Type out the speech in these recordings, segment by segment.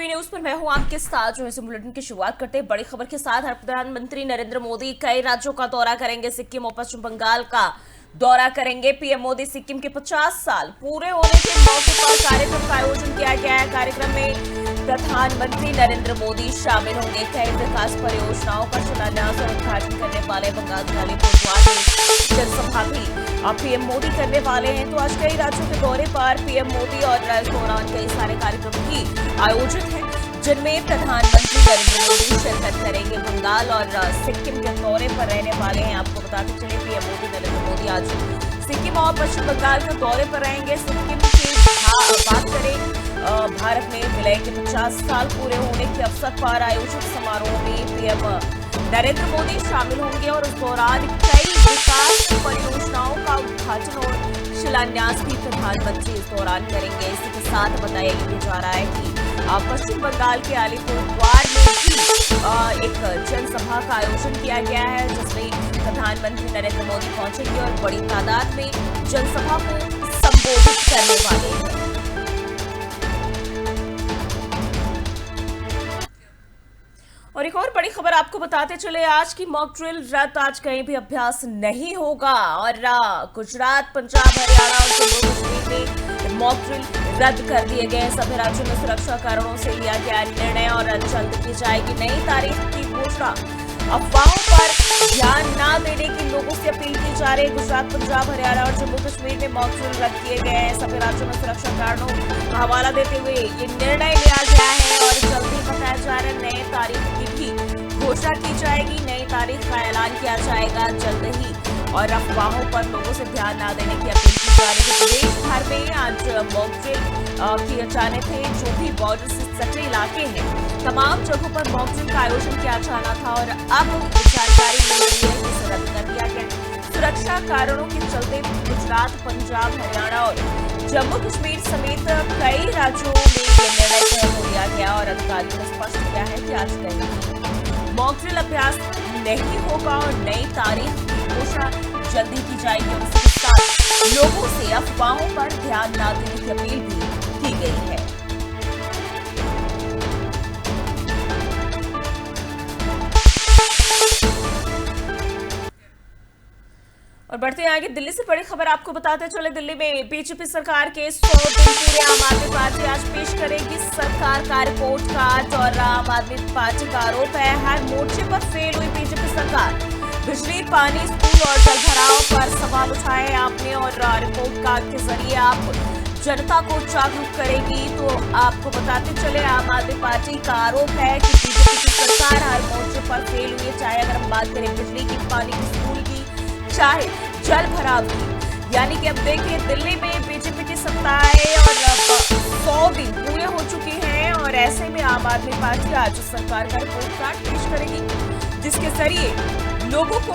TV news पर मैं हूं आपके साथ। जो इस बुलेटिन की शुरुआत करते हैं बड़ी खबर के साथ। प्रधानमंत्री नरेंद्र मोदी कई राज्यों का दौरा करेंगे। सिक्किम और पश्चिम बंगाल का दौरा करेंगे। पीएम मोदी सिक्किम के 50 साल पूरे होने के मौके पर कार्यक्रम का आयोजन किया गया है। कार्यक्रम में प्रधानमंत्री नरेंद्र मोदी शामिल होंगे। कई विकास परियोजनाओं का शिलान्यास और उद्घाटन करने वाले बंगाल के अलीपुरद्वार में जनसभा भी पीएम मोदी करने वाले हैं। तो आज कई राज्यों के दौरे पर पीएम मोदी और इस दौरान कई सारे कार्यक्रम भी आयोजित हैं, जिनमें प्रधानमंत्री नरेंद्र मोदी शिरकत करेंगे। बंगाल और सिक्किम के दौरे पर रहने वाले हैं। आपको बताते चले पीएम मोदी नरेंद्र मोदी आज सिक्किम और पश्चिम बंगाल के दौरे पर रहेंगे। सिक्किम की बात करें, भारत में विलय के 50 साल पूरे होने के अवसर पर आयोजित समारोह में पीएम नरेंद्र मोदी शामिल होंगे और उस दौरान कई विकास परियोजनाओं का उद्घाटन और शिलान्यास भी प्रधानमंत्री इस दौरान करेंगे। इसी के साथ बताया जा रहा है कि पश्चिम बंगाल के अलीपुरद्वार में भी एक जनसभा का आयोजन किया गया है, जिसमें प्रधानमंत्री नरेंद्र मोदी पहुंचेंगे और बड़ी तादाद में जनसभा को संबोधित करने वाले हैं। और एक और बड़ी खबर आपको बताते चले, आज की मॉक ड्रिल रद्द। आज कहीं भी अभ्यास नहीं होगा और गुजरात, पंजाब, हरियाणा और जम्मू कश्मीर में मॉक ड्रिल रद्द कर दिए गए। सभी राज्यों में सुरक्षा कारणों से लिया गया निर्णय और जल्द की जाएगी नई तारीख की घोषणा। अफवाहों पर ध्यान न देने की लोगों से अपील की जा रही है। गुजरात, पंजाब, हरियाणा और जम्मू कश्मीर में मॉक ड्रिल रद्द किए गए हैं। सभी राज्यों में सुरक्षा कारणों का हवाला देते हुए ये निर्णय लिया गया है और जल्दी बताया जा रहा है नए तारीख की भी घोषणा की जाएगी। नई तारीख का ऐलान किया जाएगा जल्द ही। और अफवाहों पर लोगों से ध्यान न देने की अपील की जा रही है। प्रदेश भर में आज मॉक ड्रिल किए जाने थे। जो भी बॉर्डर से सटे इलाके हैं, तमाम जगहों पर मॉक ड्रिल का आयोजन किया जाना था और अब जानकारी मिल रही है कि इसे रद्द कर दिया गया। सुरक्षा कारणों के चलते गुजरात, पंजाब, हरियाणा और जम्मू कश्मीर समेत कई राज्यों में यह निर्णय हो लिया गया और अधिकारियों ने स्पष्ट किया है कि आज कहीं मॉक ड्रिल अभ्यास नहीं होगा और नई तारीख की घोषणा जल्दी की जाएगी। और इसके साथ लोगों से अफवाहों पर ध्यान न देने की अपील भी की गई है। और बढ़ते हैं आगे, दिल्ली से बड़ी खबर आपको बताते चले। दिल्ली में बीजेपी सरकार के 100 दिन पूरे। आम आदमी पार्टी आज पेश करेगी सरकार का रिपोर्ट कार्ड और आम आदमी पार्टी का आरोप है हर मोर्चे पर फेल हुई बीजेपी सरकार। बिजली, पानी, स्कूल और जल भराव पर सवाल उठाए आपने और रिपोर्ट कार्ड के जरिए आप जनता को जागरूक करेगी। तो आपको बताते चले, आम आदमी पार्टी का आरोप है कि बीजेपी की सरकार हर मोर्चे पर फेल हुई है। चाहे अगर हम बात करें बिजली की, पानी की, स्कूल की, चाहे जल भराव की। यानी कि अब देखिए, दिल्ली में बीजेपी की सत्ता है और 100 दिन पूरे हो चुके हैं और ऐसे में आम आदमी पार्टी आज सरकार का रिपोर्ट कार्ड पेश करेगी, जिसके जरिए लोगों को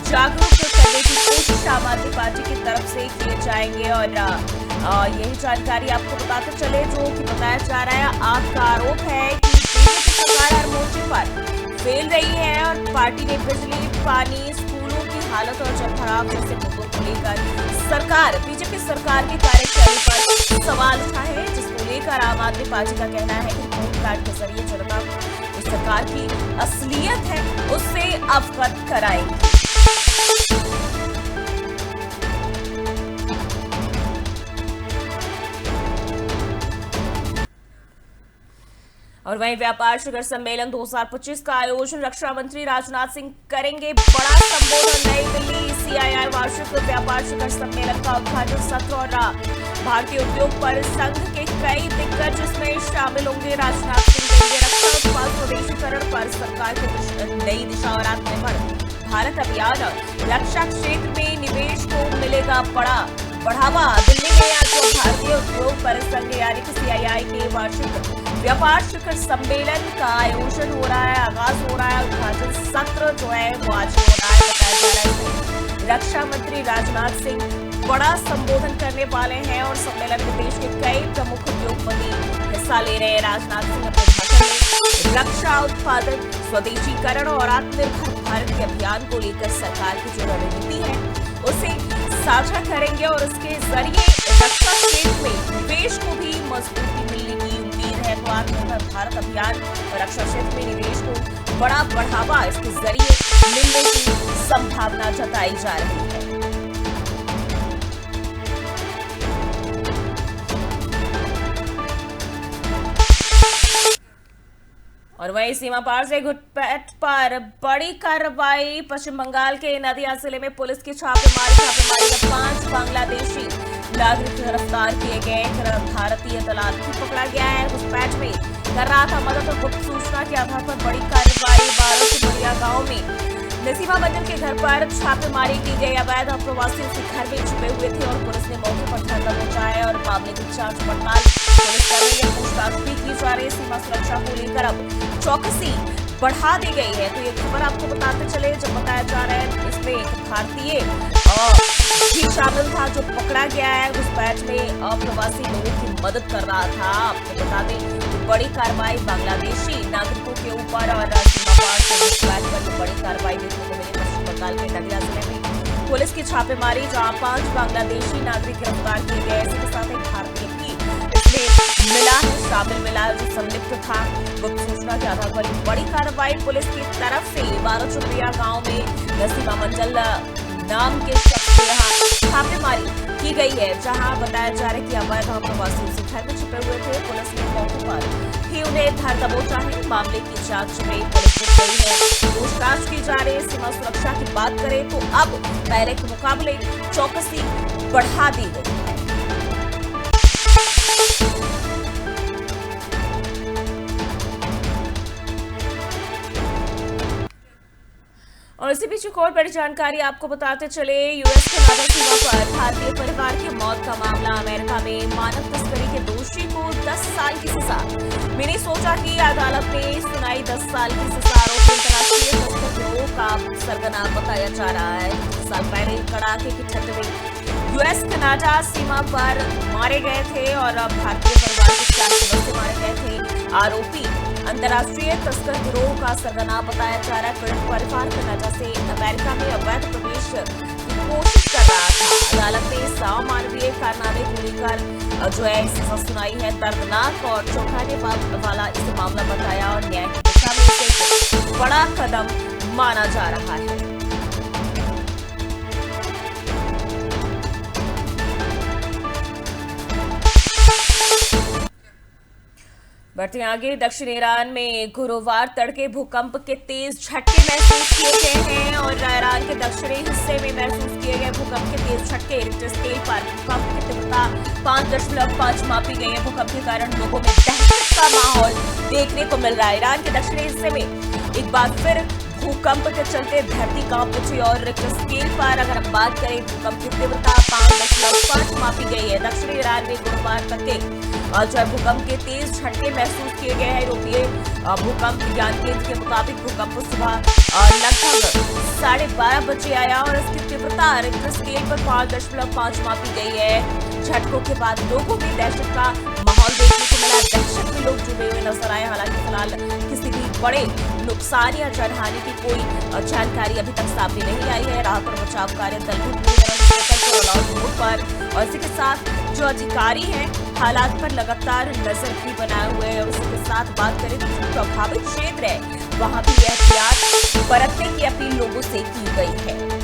जागरूक करने की कोशिश आम आदमी पार्टी की तरफ से किए जाएंगे। और यही जानकारी आपको बताते चले, जो कि बताया जा रहा है। आपका आरोप है कि बीजेपी सरकार हर मोर्चे पर फेल रही है और पार्टी ने बिजली, पानी, हालत और जल भराव जैसे मुद्दों को लेकर सरकार, बीजेपी सरकार की कार्यशैली पर सवाल उठाए हैं, जिसको लेकर आम आदमी पार्टी का कहना है कि रिपोर्ट कार्ड के जरिए जनता को उस सरकार की असलियत है उससे अवगत कराएगी। और वहीं व्यापार शिखर सम्मेलन 2025 का आयोजन रक्षा मंत्री राजनाथ सिंह करेंगे। बड़ा संबोधन। नई दिल्ली सीआईआई वार्षिक व्यापार शिखर सम्मेलन का उद्घाटन सत्र और भारतीय उद्योग परिसंघ के कई दिग्गज इसमें शामिल होंगे। राजनाथ सिंह देंगे रक्षा उत्पाद स्वदेशीकरण पर सरकार की नई दिशा और आत्मनिर्भर भारत अभियान। रक्षा क्षेत्र में निवेश को मिलेगा बड़ा बढ़ावा। दिल्ली में आज भारतीय उद्योग परिसंघ यानी कि सीआईआई के वार्षिक व्यापार शिखर सम्मेलन का आयोजन हो रहा है, आगाज हो रहा है। उद्घाटन सत्र जो है वो आज हो रहा है। बताया जा रहा है रक्षा मंत्री राजनाथ सिंह बड़ा संबोधन करने वाले हैं और सम्मेलन में देश के कई प्रमुख उद्योगपति हिस्सा ले रहे हैं। राजनाथ सिंह अपने भाषण में रक्षा उत्पादन, स्वदेशीकरण और आत्मनिर्भर भारत के अभियान को लेकर सरकार की जो रणनीति है उसे साझा करेंगे और उसके जरिए रक्षा क्षेत्र में निवेश को भी मजबूती मिलने की उम्मीद है। तो आत्मनिर्भर भारत विज्ञान और रक्षा क्षेत्र में निवेश को बड़ा बढ़ावा इसके जरिए मिलने की संभावना जताई जा रही है। और वहीं सीमा पार से घुसपैठ पर बड़ी कार्रवाई। पश्चिम बंगाल के नदिया जिले में पुलिस की छापेमारी में 5 बांग्लादेशी नागरिक गिरफ्तार किए गए। भारतीय दलाल भी पकड़ा गया है। घुसपैठ में कर रहा था मदद और गुप्त सूचना के आधार पर बड़ी कार्रवाई। 12 के बड़िया गांव में नसीमा मंजल के घर पर छापेमारी की गई। अवैध प्रवासी उसके घर में छुपे हुए थे और पुलिस ने मौके पर धरना मचाया और मामले की जांच पड़ताल पुलिस कर रही है। पूछताछ भी की जा रही है। सीमा सुरक्षा को लेकर अब चौकसी बढ़ा दी गई है। तो ये खबर आपको बताते चले, जब बताया जा रहा है इसमें एक भारतीय भी शामिल था जो पकड़ा गया है। घुसपैठ में अप्रवासी लोगों की मदद कर रहा था। आपको बता दें बड़ी कार्रवाई बांग्लादेशी नागरिकों के ऊपर और सीमा पार से घुसपैठ पर बड़ी कार्रवाई देखने को मिली। पश्चिम बंगाल के नदिया जिले में पुलिस की छापेमारी, जहां 5 बांग्लादेशी नागरिक गिरफ्तार किए गए। इसके साथ एक भारतीय भी इसमें मिला है, शामिल मिला है जो संलिप्त था। गुप्त सूचना के आधार पर बड़ी कार्रवाई पुलिस की तरफ से 12 चुपिया गांव में नसीमा मंजल नाम के शख्स के यहाँ छापेमारी की गई है, जहां बताया जा रहा है कि अवैध प्रवासी उसी घर में छुपे हुए थे। पुलिस ने मौके पर ही उन्हें धर दबोचा है। मामले की जांच में पुलिस जुट गई है। पूछताछ की जा रही है। सीमा सुरक्षा की बात करें तो अब पहले के मुकाबले चौकसी बढ़ा दी गई है। और इसी बीच एक और बड़ी जानकारी आपको बताते चले। यूएस कनाडा सीमा पर भारतीय परिवार की मौत का मामला। अमेरिका में मानव तस्करी के दोषी को 10 साल की सजा। मैंने सोचा कि अदालत ने सुनाई 10 साल की सजा। आरोपी अंतर्राष्ट्रीय तस्कर गिरोह का सरगना बताया जा रहा है। 10 साल पहले कड़ाके की ठंड में यूएस कनाडा सीमा पर मारे गए थे और भारतीय परिवार के 4 सदस्य मारे गए थे। आरोपी अंतर्राष्ट्रीय तस्कर गिरोह का सरगना बताया जा रहा है। पीड़ित परिवार कनाडा से अमेरिका में अवैध प्रवेश की कोशिश कर रहा था। अदालत ने अमानवीय कारनामे को लेकर जो है सजा सुनाई है। दर्दनाक और चौंकाने वाला इसे मामला बताया और न्याय की दिशा में इसे बड़ा कदम माना जा रहा है। बढ़ते आगे, दक्षिण ईरान में गुरुवार तड़के भूकंप के तेज झटके महसूस किए गए हैं और ईरान के दक्षिणी हिस्से में महसूस किए गए भूकंप के तेज झटके। रिक्टर स्केल पर भूकंप की तीव्रता 5.5 मापी गई है। भूकंप के कारण लोगों में दहशत का माहौल देखने को मिल रहा है। ईरान के दक्षिणी हिस्से में एक बार फिर भूकंप के चलते धरती कांप उठी और रिक्टर स्केल पर अगर हम बात करें भूकंप की तीव्रता 5.5 मापी गई है। दक्षिणी ईरान में गुरुवार तक के जो है भूकंप के तेज झटके महसूस किए गए हैं। यूरोपीय भूकंप विज्ञान केंद्र के मुताबिक भूकंप सुबह लगभग 12:30 बजे आया और इसकी तीव्रता रिक्टर स्केल पर 5.5 मापी गई है। झटकों के बाद लोगों में दहशत का माहौल देखने को मिला। दहशत में लोग जुड़े हुए नजर आए। हालांकि फिलहाल किसी भी बड़े नुकसान या जानहानि की कोई जानकारी अभी तक सामने नहीं आई है। राहत और बचाव कार्य दल भी पूरी तरह से अलाउड मोड पर और इसी के साथ जो अधिकारी हैं हालात पर लगातार नजर भी बनाए हुए हैं। और उसके साथ बात करें तो जो प्रभावित क्षेत्र है वहां भी एहतियात बरतने की अपील लोगों से की गई है।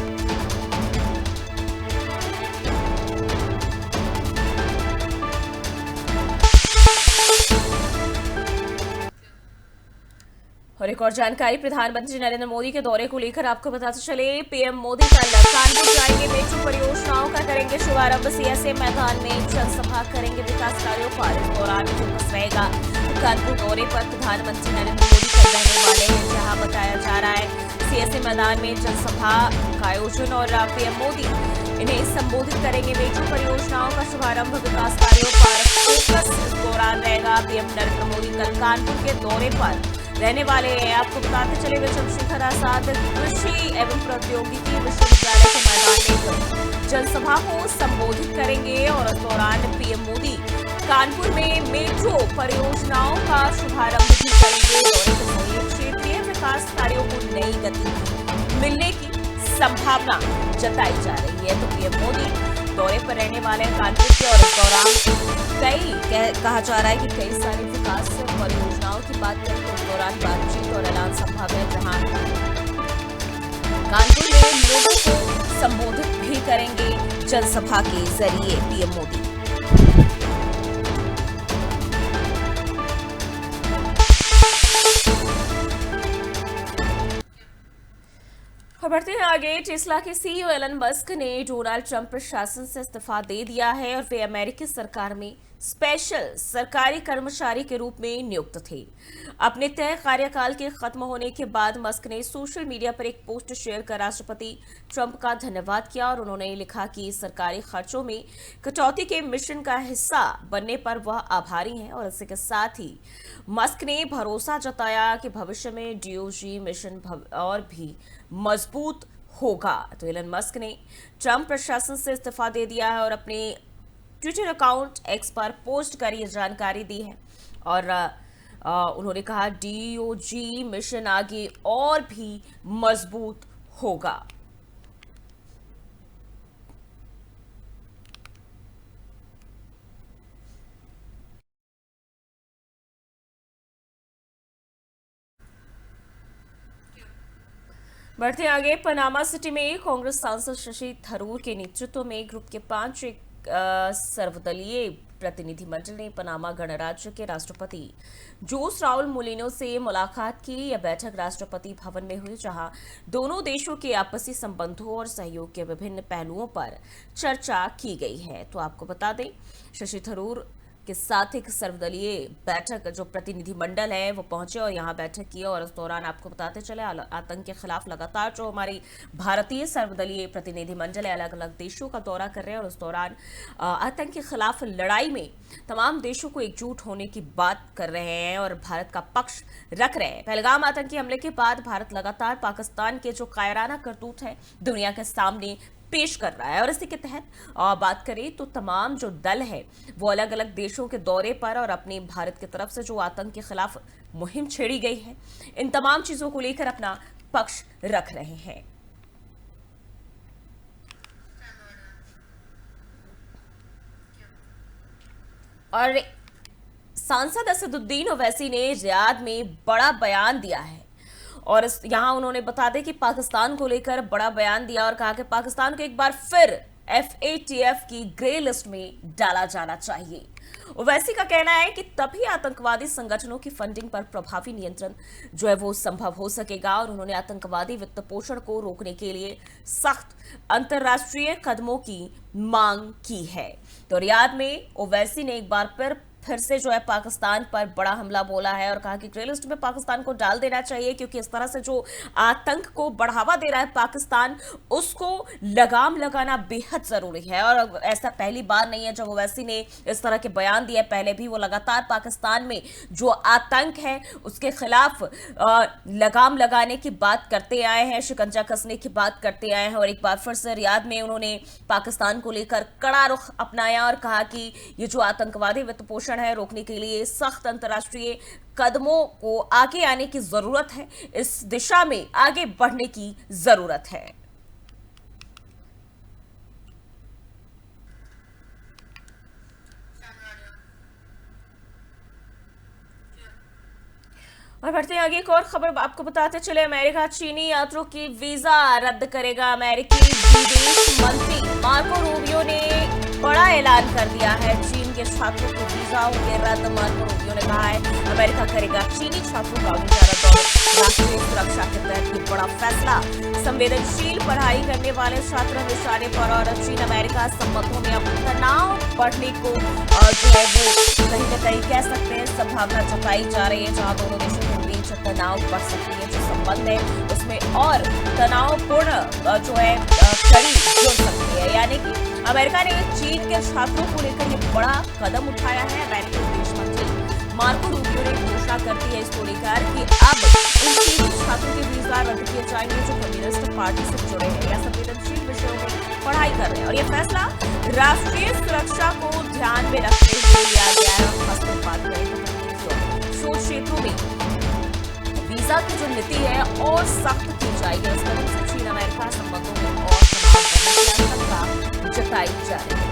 और एक और जानकारी, प्रधानमंत्री नरेंद्र मोदी के दौरे को लेकर आपको बताते चले। पीएम मोदी कल कानपुर जाएंगे। मेट्रो परियोजनाओं का करेंगे शुभारंभ। सीएसए मैदान में जनसभा करेंगे। विकास कार्यों पर इस दौरान फोकस रहेगा। कानपुर दौरे पर प्रधानमंत्री नरेंद्र मोदी कल रहने वाले हैं, जहां बताया जा रहा है सीएसए मैदान में जनसभा का आयोजन और पीएम मोदी इन्हें संबोधित करेंगे। मेट्रो परियोजनाओं का शुभारंभ, विकास कार्यों पर फोकस इस दौरान रहेगा। पीएम नरेंद्र मोदी कल कानपुर के दौरे पर रहने वाले हैं। आपको बताते चले चंद्रशेखर आजाद कृषि एवं प्रौद्योगिकी विश्वविद्यालय के मैदान में जनसभा को संबोधित करेंगे और इस दौरान पीएम मोदी कानपुर में मेट्रो परियोजनाओं का शुभारंभ भी करेंगे। दौरे के जरिए क्षेत्रीय विकास कार्यों को नई गति मिलने की संभावना जताई जा रही है। तो पीएम मोदी दौरे पर रहने वाले हैं कानपुर के, और इस दौरान कहा जा रहा है कि कई सारी विकास परियोजनाओं की बात करें तो इस दौरान बातचीत और ऐलान संभव है, जहां कानपुर में लोगों को संबोधित भी करेंगे जनसभा के जरिए पीएम मोदी। और बढ़ते हैं आगे। टेस्ला के सीईओ एलन मस्क ने डोनाल्ड ट्रंप प्रशासन से इस्तीफा दे दिया है और वे अमेरिकी सरकार में स्पेशल सरकारी कर्मचारी के रूप में नियुक्त थे। अपने तय कार्यकाल के खत्म होने के बाद मस्क ने सोशल मीडिया पर एक पोस्ट शेयर कर राष्ट्रपति ट्रंप का धन्यवाद किया और उन्होंने लिखा कि सरकारी खर्चों में कटौती के मिशन का हिस्सा बनने पर वह आभारी हैं, और इसी के साथ ही मस्क ने भरोसा जताया कि भविष्य में डीओजी मिशन और भी मजबूत होगा। तो एलन मस्क ने ट्रंप प्रशासन से इस्तीफा दे दिया है और अपने ट्विटर अकाउंट एक्स पर पोस्ट कर ये जानकारी दी है, और उन्होंने कहा डीओजी मिशन आगे और भी मजबूत होगा। बढ़ते आगे। पनामा सिटी में कांग्रेस सांसद शशि थरूर के नेतृत्व में ग्रुप के 5 सर्वदलीय प्रतिनिधिमंडल ने पनामा गणराज्य के राष्ट्रपति जोस राउल मोलिनो से मुलाकात की। यह बैठक राष्ट्रपति भवन में हुई, जहां दोनों देशों के आपसी संबंधों और सहयोग के विभिन्न पहलुओं पर चर्चा की गई है। तो आपको बता दें, शशि थरूर के साथ एक सर्वदलीय बैठक जो प्रतिनिधिमंडल है वो पहुंचे और यहां बैठक की, और इस दौरान आपको बताते चले आतंक के खिलाफ लगातार जो हमारी भारतीय सर्वदलीय प्रतिनिधिमंडल है अलग अलग देशों का दौरा कर रहे हैं, और उस दौरान आतंक के खिलाफ लड़ाई में तमाम देशों को एकजुट होने की बात कर रहे हैं और भारत का पक्ष रख रहे हैं। पहलगाम आतंकी हमले के बाद भारत लगातार पाकिस्तान के जो कायराना करतूत है दुनिया के सामने पेश कर रहा है, और इसी के तहत बात करें तो तमाम जो दल है वो अलग अलग देशों के दौरे पर और अपने भारत की तरफ से जो आतंक के खिलाफ मुहिम छेड़ी गई है इन तमाम चीजों को लेकर अपना पक्ष रख रहे हैं। और सांसद असदुद्दीन ओवैसी ने रियाद में बड़ा बयान दिया है, और यहां उन्होंने बता दें कि पाकिस्तान को लेकर बड़ा बयान दिया और कहा कि पाकिस्तान को एक बार फिर FATF की ग्रे लिस्ट में डाला जाना चाहिए। ओवैसी का कहना है कि तभी आतंकवादी संगठनों की फंडिंग पर प्रभावी नियंत्रण जो है वो संभव हो सकेगा, और उन्होंने आतंकवादी वित्त पोषण को रोकने के लिए सख्त अंतर्राष्ट्रीय कदमों की मांग की है। तो रियाद में ओवैसी ने एक बार फिर से जो है पाकिस्तान पर बड़ा हमला बोला है और कहा कि ग्रे लिस्ट में पाकिस्तान को डाल देना चाहिए, क्योंकि इस तरह से जो आतंक को बढ़ावा दे रहा है पाकिस्तान उसको लगाम लगाना बेहद जरूरी है। और ऐसा पहली बार नहीं है जब ओवैसी ने इस तरह के बयान दिए, पहले भी वो लगातार पाकिस्तान में जो आतंक है उसके खिलाफ लगाम लगाने की बात करते आए हैं, शिकंजा कसने की बात करते आए हैं, और एक बार फिर से रियाद में उन्होंने पाकिस्तान को लेकर कड़ा रुख अपनाया और कहा कि ये जो आतंकवादी वित्त पोषण है रोकने के लिए सख्त अंतर्राष्ट्रीय कदमों को आगे आने की जरूरत है, इस दिशा में आगे बढ़ने की जरूरत है। और बढ़ते हैं आगे। एक और खबर आपको बताते चले, अमेरिका चीनी यात्रियों की वीजा रद्द करेगा। अमेरिकी विदेश मंत्री मार्को रूबियो ने बड़ा ऐलान कर दिया है, चीन के छात्रों के वीजाओं के रद्द। मार्को रूबियो ने कहा है अमेरिका करेगा चीनी छात्रों का वीजा रद्द, और राष्ट्रीय सुरक्षा के तहत ये बड़ा फैसला संवेदनशील पढ़ाई करने वाले छात्र निशाने पर, और चीन अमेरिका संबंधों में अब तनाव बढ़ने को जो है वो कहीं न कहीं कह सकते हैं संभावना जताई जा रही है, जहां दोनों देशों के बीच तनाव बढ़ सकती है, जो संबंध है उसमें और तनावपूर्ण जो है कड़ी जुड़ सकती है। यानी कि अमेरिका ने चीन के छात्रों को लेकर ये बड़ा कदम उठाया है। अमेरिकी विदेश मंत्री मार्को रूबियो ने घोषणा करती है इसको लेकर कि अब उन चीनी छात्रों के वीजा रद्द किए जाएंगे जो कम्युनिस्ट पार्टी से जुड़े हैं या संवेदनशील विषयों में पढ़ाई कर रहे हैं, और यह फैसला राष्ट्रीय सुरक्षा को ध्यान में रखते हुए लिया गया है। खासकर बात करें तो शोध क्षेत्रों में वीजा की जो नीति है और सख्त की जाएगी, इस कदम से चीन अमेरिका संबंधों में और आशंका जताई जा रही है।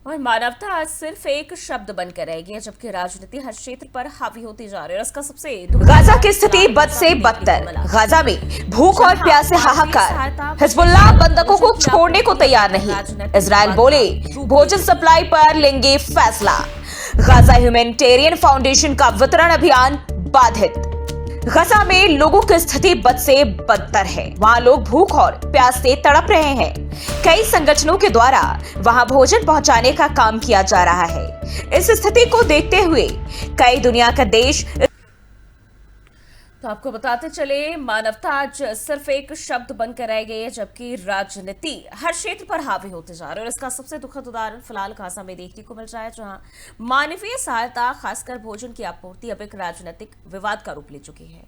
और मानवता आज सिर्फ एक शब्द बनकर रह गई, जबकि राजनीति हर क्षेत्र पर हावी होती जा रही है। और इसका सबसे गाजा की स्थिति बद से बदतर। गाजा में भूख और प्यास से हाहाकार। हिजबुल्लाह बंधकों को छोड़ने को तैयार नहीं। इजराइल बोले भोजन सप्लाई पर लेंगे फैसला। गाजा ह्यूमैनिटेरियन फाउंडेशन का वितरण अभियान बाधित। गाजा में लोगों की स्थिति बद से बदतर है। वहां लोग भूख और प्यास से तड़प रहे हैं। कई संगठनों के द्वारा वहां भोजन पहुंचाने का काम किया जा रहा है। इस स्थिति को देखते हुए कई दुनिया के देश तो आपको बताते चले, मानवता आज सिर्फ एक शब्द बनकर रह गई है, जबकि राजनीति हर क्षेत्र पर हावी होते जा रही है। और इसका सबसे दुखद उदाहरण फिलहाल गाजा में देखने को मिल रहा है, जहां मानवीय सहायता खासकर भोजन की आपूर्ति अब एक राजनीतिक विवाद का रूप ले चुकी है।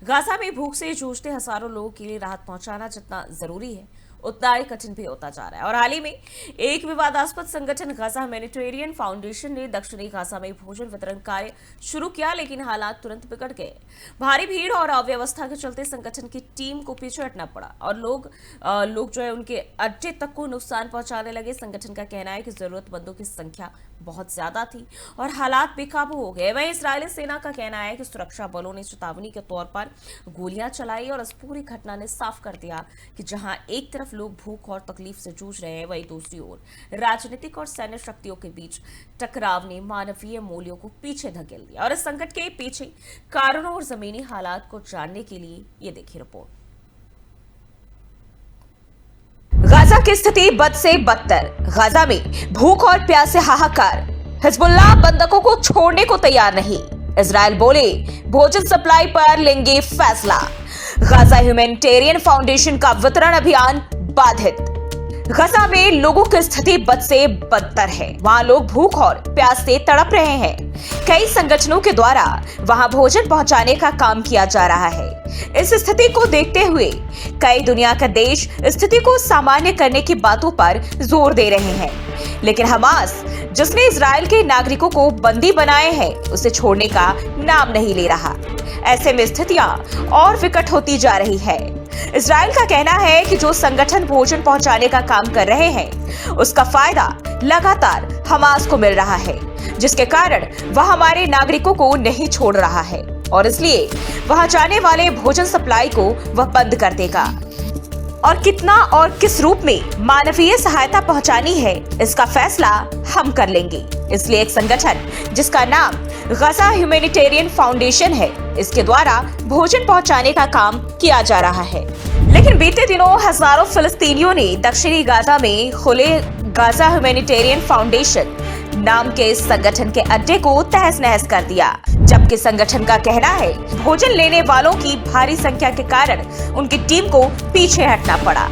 गाजा में भूख से जूझते हजारों लोगों के लिए राहत पहुंचाना जितना जरूरी है, उतना ही कठिन भी होता जा रहा है। और हाल ही में एक विवादास्पद संगठन गाजा ह्यूमैनिटेरियन फाउंडेशन ने दक्षिणी गाजा में भोजन वितरण कार्य शुरू किया, लेकिन हालात तुरंत बिगड़ गए। भारी भीड़ और अव्यवस्था के चलते संगठन की टीम को पीछे हटना पड़ा और लोग जो है उनके अड्डे तक को नुकसान पहुंचाने लगे। संगठन का कहना है कि जरूरतमंदों की संख्या बहुत ज्यादा थी और हालात बेकाबू हो गए। वहीं इजरायली सेना का कहना है कि सुरक्षा बलों ने चेतावनी के तौर पर गोलियां चलाई और इस पूरी घटना ने साफ कर दिया कि जहां एक तरफ लोग भूख और तकलीफ से जूझ रहे हैं, वहीं दूसरी ओर राजनीतिक और सैन्य शक्तियों के बीच टकराव ने मानवीय मूल्यों को पीछे धकेल दिया। और इस संकट के पीछे कारणों और जमीनी हालात को जानने के लिए ये देखिए रिपोर्ट। गाजा की स्थिति बद से बदतर। गाजा में भूख और प्यास से हाहाकार। हिजबुल्लाह बंधकों को छोड़ने को तैयार नहीं। इजराइल बोले भोजन सप्लाई पर लेंगे फैसला। गाजा ह्यूमैनिटेरियन फाउंडेशन का वितरण अभियान बाधित। गाजा में लोगों की स्थिति बद से बदतर है। वहां लोग भूख और प्यास से तड़प रहे हैं। कई संगठनों के द्वारा वहां भोजन पहुंचाने का काम किया जा रहा है। इस स्थिति को देखते हुए कई दुनिया के देश स्थिति को सामान्य करने की बातों पर जोर दे रहे हैं, लेकिन हमास जिसने इजराइल के नागरिकों को बंदी बनाए हैं उसे छोड़ने का नाम नहीं ले रहा। ऐसे में स्थितियां और विकट होती जा रही है। इजराइल का कहना है कि जो संगठन भोजन पहुंचाने का काम कर रहे हैं उसका फायदा लगातार हमास को मिल रहा है, जिसके कारण वह हमारे नागरिकों को नहीं छोड़ रहा है और इसलिए वहां जाने वाले भोजन सप्लाई को वह बंद कर देगा। और कितना और किस रूप में मानवीय सहायता पहुंचानी है इसका फैसला हम कर लेंगे। इसलिए एक संगठन जिसका नाम गाजा ह्यूमैनिटेरियन फाउंडेशन है, इसके द्वारा भोजन पहुंचाने का काम किया जा रहा है। लेकिन बीते दिनों हजारों फिलिस्तीनियों ने दक्षिणी गाजा में खुले गाजा ह्यूमैनिटेरियन फाउंडेशन नाम के इस संगठन के अड्डे को तहस नहस कर दिया, जबकि संगठन का कहना है भोजन लेने वालों की भारी संख्या के कारण उनकी टीम को पीछे हटना पड़ा।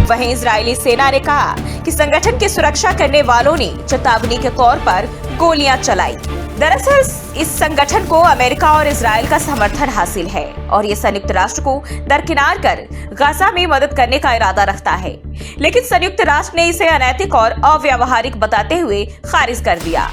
वहीं इजरायली सेना ने कहा कि संगठन की सुरक्षा करने वालों ने चेतावनी के तौर पर गोलियां चलाई। दरअसल इस संगठन को अमेरिका और इजराइल का समर्थन हासिल है और ये संयुक्त राष्ट्र को दरकिनार कर गाजा में मदद करने का इरादा रखता है, लेकिन संयुक्त राष्ट्र ने इसे अनैतिक और अव्यावहारिक बताते हुए खारिज कर दिया,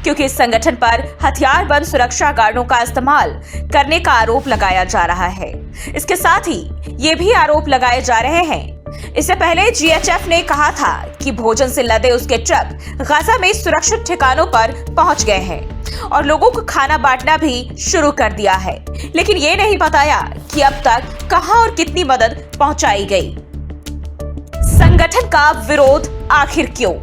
क्योंकि इस संगठन पर हथियारबंद सुरक्षा गार्डों का इस्तेमाल करने का आरोप लगाया जा रहा है। इसके साथ ही ये भी आरोप लगाए जा रहे हैं, इससे पहले जीएचएफ ने कहा था कि भोजन से लदे उसके ट्रक गाजा में सुरक्षित ठिकानों पर पहुंच गए हैं और लोगों को खाना बांटना भी शुरू कर दिया है, लेकिन ये नहीं बताया कि अब तक कहां और कितनी मदद पहुंचाई गई। संगठन का विरोध आखिर क्यों?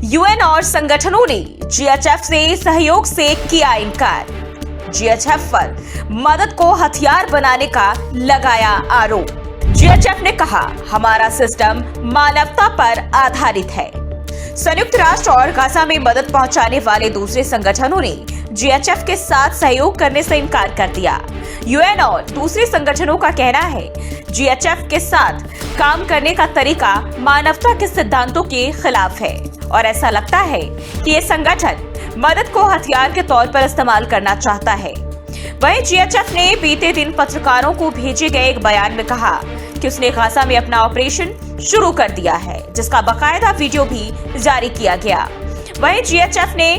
यूएन और संगठनों ने जीएचएफ से सहयोग से किया इनकार। जीएचएफ पर मदद को हथियार बनाने का लगाया आरोप। जीएचएफ ने कहा हमारा सिस्टम मानवता पर आधारित है। संयुक्त राष्ट्र और गाजा में मदद पहुंचाने वाले दूसरे संगठनों ने जीएचएफ के साथ सहयोग करने से इनकार कर दिया। यूएन और दूसरे संगठनों का कहना है जीएचएफ के साथ काम करने का तरीका मानवता के सिद्धांतों के खिलाफ है और ऐसा लगता है कि ये संगठन मदद को हथियार के तौर पर इस्तेमाल करना चाहता है। वहीं जीएचएफ ने बीते दिन पत्रकारों को भेजे गए एक बयान में कहा कि उसने गाजा में अपना ऑपरेशन शुरू कर दिया है, जिसका बाकायदा वीडियो भी जारी किया गया। वहीं जीएचएफ ने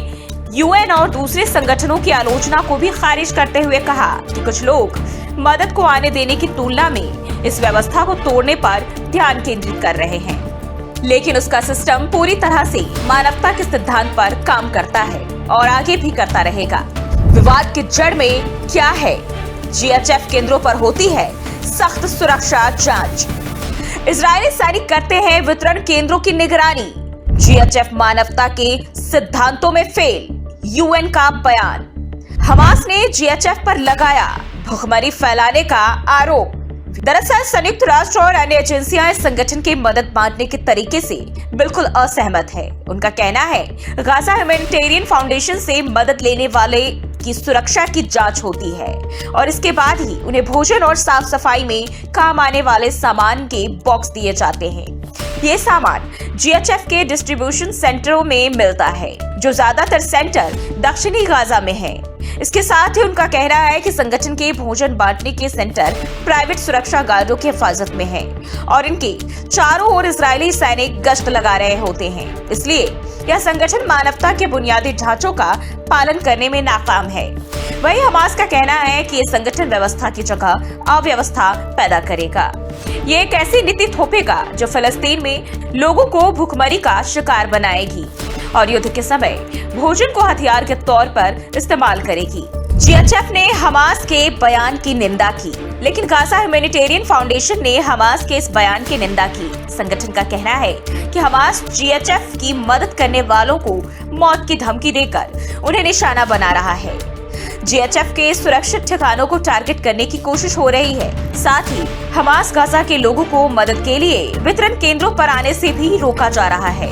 यूएन और दूसरे संगठनों की आलोचना को भी खारिज करते हुए कहा कि कुछ लोग मदद को आने देने की तुलना में इस व्यवस्था को तोड़ने पर ध्यान केंद्रित कर रहे हैं, लेकिन उसका सिस्टम पूरी तरह से मानवता के सिद्धांत पर काम करता है और आगे भी करता रहेगा। विवाद की जड़ में क्या है? जीएचएफ केंद्रों पर होती है सख्त सुरक्षा जांच। इजरायली सैनिक करते हैं वितरण केंद्रों की निगरानी। जीएचएफ मानवता के सिद्धांतों में फेल, यूएन का बयान। हमास ने जीएचएफ पर लगाया भुखमरी फैलाने का आरोप। दरअसल संयुक्त राष्ट्र और अन्य एजेंसियां इस संगठन की मदद बांटने के तरीके से बिल्कुल असहमत है। उनका कहना है गाजा ह्यूमैनिटेरियन फाउंडेशन से मदद लेने वाले की सुरक्षा की जांच होती है और इसके बाद ही उन्हें भोजन और साफ सफाई में काम आने वाले सामान के बॉक्स दिए जाते हैं। ये सामान जीएचएफ के डिस्ट्रीब्यूशन सेंटरों में मिलता है, जो ज्यादातर सेंटर दक्षिणी गाजा में है। इसके साथ ही उनका कहना है कि संगठन के भोजन बांटने के सेंटर प्राइवेट सुरक्षा गार्डों की हिफाजत में है और इनके चारों ओर इजरायली सैनिक गश्त लगा रहे होते हैं, इसलिए यह संगठन मानवता के बुनियादी ढांचों का पालन करने में नाकाम है। वहीं हमास का कहना है कि ये संगठन व्यवस्था की जगह अव्यवस्था पैदा करेगा। ये एक ऐसी नीति थोपेगा जो फिलिस्तीन में लोगों को भूखमरी का शिकार बनाएगी और युद्ध के समय भोजन को हथियार के तौर पर इस्तेमाल करेगी। जीएचएफ ने हमास के बयान की निंदा की, लेकिन गाजा ह्यूमैनिटेरियन फाउंडेशन ने हमास के इस बयान की निंदा की। संगठन का कहना है कि हमास जीएचएफ की मदद करने वालों को मौत की धमकी देकर उन्हें निशाना बना रहा है। जीएचएफ के सुरक्षित ठिकानों को टारगेट करने की कोशिश हो रही है। साथ ही हमास गाजा के लोगों को मदद के लिए वितरण केंद्रों पर आने से भी रोका जा रहा है।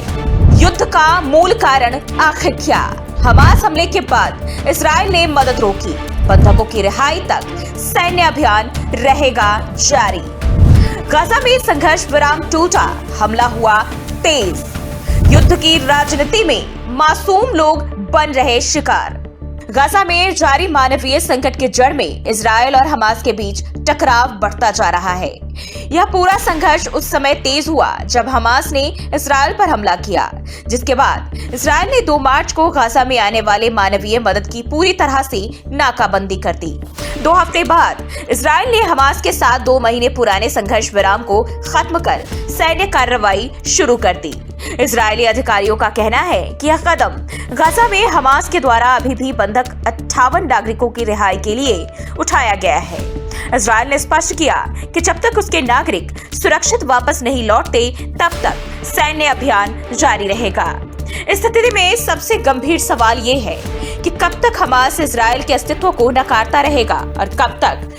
युद्ध का मूल कारण आखिर क्या? हमास हमले के बाद इजराइल ने मदद रोकी, बंधकों की रिहाई तक सैन्य अभियान रहेगा जारी। गाजा में संघर्ष विराम टूटा, हमला हुआ तेज। युद्ध की राजनीति में मासूम लोग बन रहे शिकार। गाजा में जारी मानवीय संकट के जड़ में इजराइल और हमास के बीच टकराव बढ़ता जा रहा है। यह पूरा संघर्ष उस समय तेज हुआ जब हमास ने इजराइल पर हमला किया, जिसके बाद इजराइल ने 2 मार्च को गाजा में आने वाले मानवीय मदद की पूरी तरह से नाकाबंदी कर दी। 2 हफ्ते बाद इजराइल ने हमास के साथ 2 महीने पुराने संघर्ष विराम को खत्म कर सैन्य कार्रवाई शुरू कर दी। इजरायली अधिकारियों का कहना है कि यह कदम गाजा में हमास के द्वारा अभी भी बंधक 58 नागरिकों की रिहाई के लिए उठाया गया है। इजरायल ने स्पष्ट किया कि जब तक उसके नागरिक सुरक्षित वापस नहीं लौटते, तब तक सैन्य अभियान जारी रहेगा। इस स्थिति में सबसे गंभीर सवाल ये है कि कब तक हमास इजरायल के अस्तित्व को नकारता रहेगा और कब तक।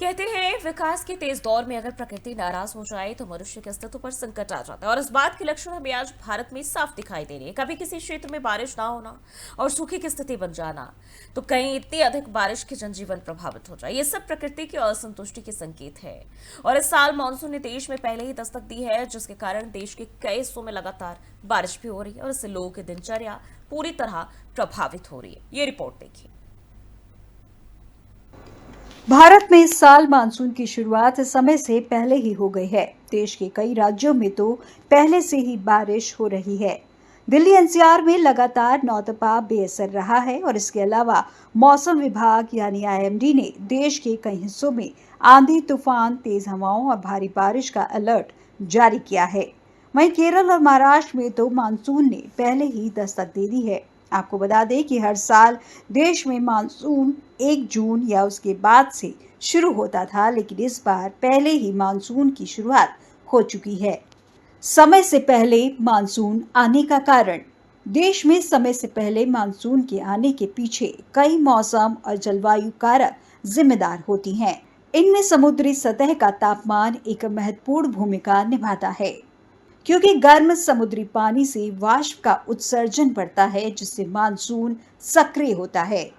कहते हैं विकास के तेज दौर में अगर प्रकृति नाराज हो जाए तो मनुष्य के अस्तित्व पर संकट आ जाता है, और इस बात के लक्षण हमें आज भारत में साफ दिखाई दे रही है। कभी किसी क्षेत्र में बारिश ना होना और सूखे की स्थिति बन जाना, तो कहीं इतनी अधिक बारिश के जनजीवन प्रभावित हो जाए। ये सब प्रकृति की असंतुष्टि के संकेत है। और इस साल मानसून ने देश में पहले ही दस्तक दी है, जिसके कारण देश के कई हिस्सों में लगातार बारिश भी हो रही है और इससे लोगों की दिनचर्या पूरी तरह प्रभावित हो रही है। ये रिपोर्ट देखिए। भारत में इस साल मानसून की शुरुआत समय से पहले ही हो गई है। देश के कई राज्यों में तो पहले से ही बारिश हो रही है। दिल्ली एनसीआर में लगातार नौतपा बेअसर रहा है और इसके अलावा मौसम विभाग यानी आईएमडी ने देश के कई हिस्सों में आंधी, तूफान, तेज हवाओं और भारी बारिश का अलर्ट जारी किया है। वहीं केरल और महाराष्ट्र में तो मानसून ने पहले ही दस्तक दे दी है। आपको बता दें कि हर साल देश में मानसून 1 जून या उसके बाद से शुरू होता था, लेकिन इस बार पहले ही मानसून की शुरुआत हो चुकी है। समय से पहले मानसून आने का कारण। देश में समय से पहले मानसून के आने के पीछे कई मौसम और जलवायु कारक जिम्मेदार होती हैं। इनमें समुद्री सतह का तापमान एक महत्वपूर्ण भूमिका निभाता है, क्योंकि गर्म समुद्री पानी से वाष्प का उत्सर्जन बढ़ता है, जिससे मानसून सक्रिय होता है।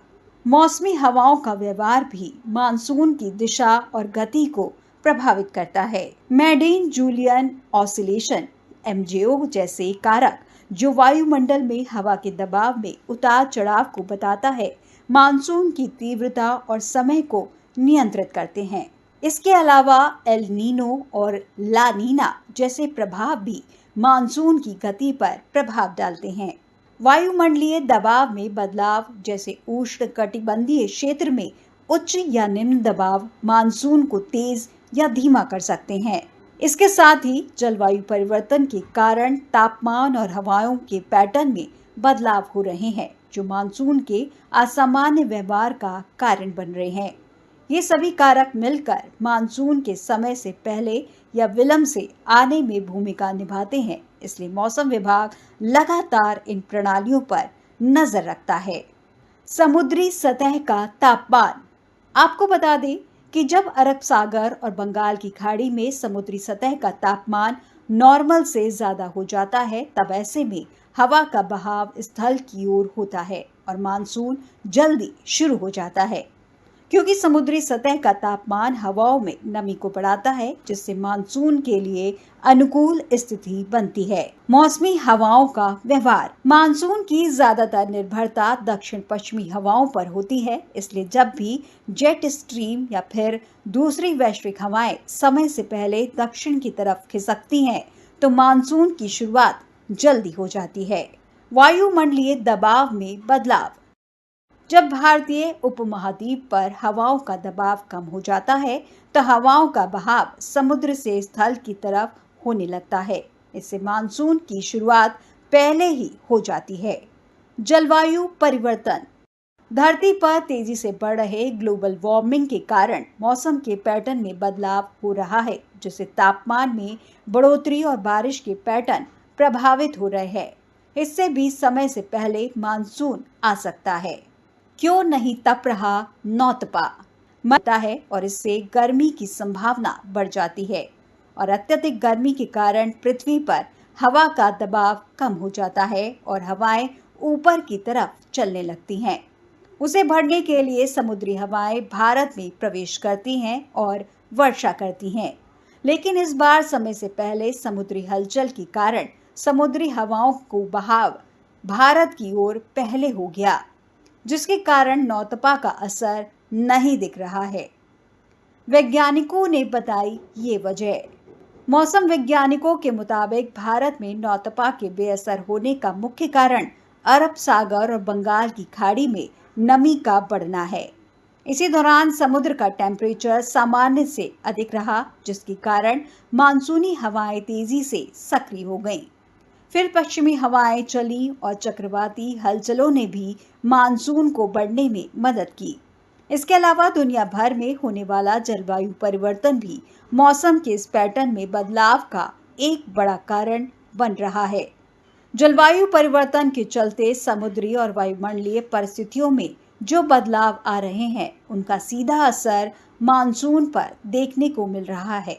मौसमी हवाओं का व्यवहार भी मानसून की दिशा और गति को प्रभावित करता है। मैडेन जूलियन ऑसिलेशन MJO जैसे कारक जो वायुमंडल में हवा के दबाव में उतार चढ़ाव को बताता है, मानसून की तीव्रता और समय को नियंत्रित करते हैं। इसके अलावा एल नीनो और ला नीना जैसे प्रभाव भी मानसून की गति पर प्रभाव डालते हैं। वायुमंडलीय दबाव में बदलाव जैसे उष्णकटिबंधीय क्षेत्र में उच्च या निम्न दबाव मानसून को तेज या धीमा कर सकते हैं। इसके साथ ही जलवायु परिवर्तन के कारण तापमान और हवाओं के पैटर्न में बदलाव हो रहे हैं, जो मानसून के असामान्य व्यवहार का कारण बन रहे हैं। ये सभी कारक मिलकर मानसून के समय से पहले या विलंब से आने में भूमिका निभाते हैं। इसलिए मौसम विभाग लगातार इन प्रणालियों पर नजर रखता है। समुद्री सतह का तापमान। आपको बता दें कि जब अरब सागर और बंगाल की खाड़ी में समुद्री सतह का तापमान नॉर्मल से ज्यादा हो जाता है, तब ऐसे में हवा का बहाव स्थल की ओर होता है और मानसून जल्दी शुरू हो जाता है, क्योंकि समुद्री सतह का तापमान हवाओं में नमी को बढ़ाता है, जिससे मानसून के लिए अनुकूल स्थिति बनती है। मौसमी हवाओं का व्यवहार। मानसून की ज्यादातर निर्भरता दक्षिण पश्चिमी हवाओं पर होती है, इसलिए जब भी जेट स्ट्रीम या फिर दूसरी वैश्विक हवाएं समय से पहले दक्षिण की तरफ खिसकती हैं, तो मानसून की शुरुआत जल्दी हो जाती है। वायुमंडलीय दबाव में बदलाव। जब भारतीय उपमहाद्वीप पर हवाओं का दबाव कम हो जाता है, तो हवाओं का बहाव समुद्र से स्थल की तरफ होने लगता है। इससे मानसून की शुरुआत पहले ही हो जाती है। जलवायु परिवर्तन। धरती पर तेजी से बढ़ रहे ग्लोबल वार्मिंग के कारण मौसम के पैटर्न में बदलाव हो रहा है, जिससे तापमान में बढ़ोतरी और बारिश के पैटर्न प्रभावित हो रहे हैं। इससे भी समय से पहले मानसून आ सकता है। क्यों नहीं तप रहा नौतपा मरता है और इससे गर्मी की संभावना बढ़ जाती है और अत्यधिक गर्मी के कारण पृथ्वी पर हवा का दबाव कम हो जाता है और हवाएं ऊपर की तरफ चलने लगती हैं। उसे भरने के लिए समुद्री हवाएं भारत में प्रवेश करती हैं और वर्षा करती हैं, लेकिन इस बार समय से पहले समुद्री हलचल के कारण समुद्री हवाओं को बहाव भारत की ओर पहले हो गया, जिसके कारण नौतपा का असर नहीं दिख रहा है। वैज्ञानिकों ने बताई ये वजह। मौसम वैज्ञानिकों के मुताबिक भारत में नौतपा के बेअसर होने का मुख्य कारण अरब सागर और बंगाल की खाड़ी में नमी का बढ़ना है। इसी दौरान समुद्र का टेम्परेचर सामान्य से अधिक रहा, जिसके कारण मानसूनी हवाएं तेजी से सक्रिय हो गईं। फिर पश्चिमी हवाएं चली और चक्रवाती हलचलों ने भी मानसून को बढ़ने में मदद की। इसके अलावा दुनिया भर में होने वाला जलवायु परिवर्तन भी मौसम के इस पैटर्न में बदलाव का एक बड़ा कारण बन रहा है। जलवायु परिवर्तन के चलते समुद्री और वायुमंडलीय परिस्थितियों में जो बदलाव आ रहे हैं, उनका सीधा असर मानसून पर देखने को मिल रहा है।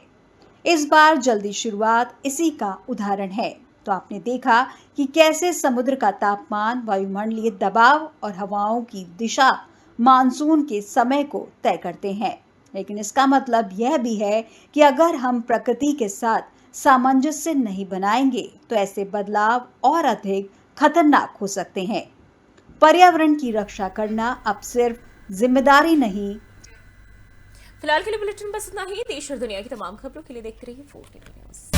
इस बार जल्दी शुरुआत इसी का उदाहरण है। तो आपने देखा कि कैसे समुद्र का तापमान, वायुमंडलीय दबाव और हवाओं की दिशा मानसून के समय को तय करते हैं। लेकिन इसका मतलब यह भी है कि अगर हम प्रकृति के साथ सामंजस्य नहीं बनाएंगे, तो ऐसे बदलाव और अधिक खतरनाक हो सकते हैं। पर्यावरण की रक्षा करना अब सिर्फ जिम्मेदारी नहीं। फिलहाल के लिए बुलेटिन बस इतना ही। देश और दुनिया की तमाम खबरों के लिए देखते रहिए 4 न्यूज़।